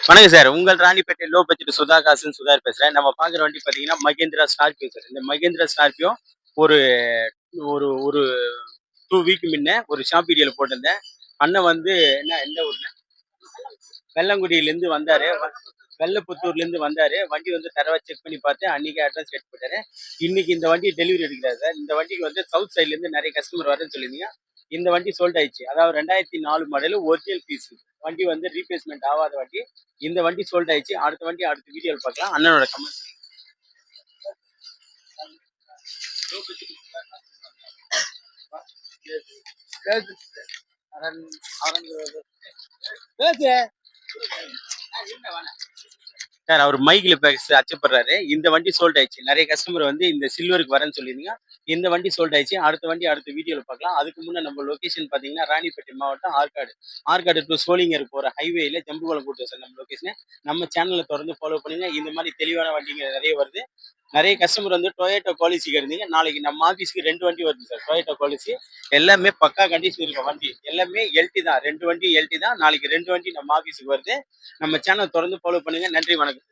வணக்கம் சார். உங்கள் Ranipet low budget சுதாகாசுன்னு Sutar பேசுறேன். நம்ம பார்க்குற வண்டி பார்த்தீங்கன்னா, மகேந்திரா ஸ்கார்பியோ சார். இந்த மகேந்திரா ஸ்கார்பியோ ஒரு ஒரு ஒரு 2 வீக் முன்ன ஒரு ஷாப் வீடியோல போட்டிருந்தேன். அண்ணன் வந்து எந்த ஊருங்க? வெள்ளங்குடியிலேருந்து வந்தாரு. வெள்ளப்புத்தூர்லேருந்து வந்தாரு. வண்டி வந்து தரவா செக் பண்ணி பார்த்து, அன்னைக்கே அட்வான்ஸ் கட்டி போட்டாரு. இன்னைக்கு இந்த வண்டி டெலிவரி எடுக்கிறாரு சார். இந்த வண்டிக்கு வந்து சவுத் சைட்லேருந்து நெறைய கஸ்டமர் வரேன்னு சொல்லியிருந்தீங்க. இந்த வண்டி சோல்ட் ஆயிடுச்சு. அதாவது 2004 மாடலு ஒரிஜினல் பீஸ். வண்டி வந்து ரீப்ளேஸ்மென்ட் ஆவாத வண்டி. இந்த வண்டி சோல்ட் ஆயிடுச்சு. அடுத்த வண்டி அடுத்த வீடியோல பார்க்கலாம். அண்ணனோட கமெண்ட். பேசு. சார் அவர் மைக்ல பேச அச்சப்படுறாரு. இந்த வண்டி சோல்ட் ஆயிடுச்சு. நெறைய கஸ்டமர் வந்து இந்த சில்வருக்கு வரேன்னு சொல்லியிருந்தீங்க. இந்த வண்டி சோல்ட் ஆயிடுச்சு. அடுத்த வண்டி அடுத்த வீடியோல பார்க்கலாம். அதுக்கு முன்ன நம்ம லொகேஷன் பார்த்தீங்கன்னா, ராணிப்பேட்டை மாவட்டம் ஆற்காடு. ஆற்காடு டூ சோளிங்கர் போற ஹைவேல ஜம்புகுளம் கூட்டு சார் நம்ம லொகேஷனு. நம்ம சேனல தொடர்ந்து ஃபாலோ பண்ணுங்க. இந்த மாரி தெளிவான வண்டிங்க நெறைய வருது. நெறைய கஸ்டமர் வந்து டொயோட்டா குவாலிசிக்கு இருந்தீங்க. நாளைக்கு நம்ம ஆஃபீஸ்க்கு 2 வண்டி வருது சார். டொயோட்டா குவாலிசி. எல்லாமே பக்கா கண்டிஷன் இருக்க வண்டி. எல்லாமே எல்டி தான். 2 வண்டி எல்டி தான். நாளைக்கு 2 வண்டி நம்ம ஆஃபீஸ்க்கு வருது. நம்ம சேனல் தொடர்ந்து ஃபாலோ பண்ணுங்க. நன்றி, வணக்கம்.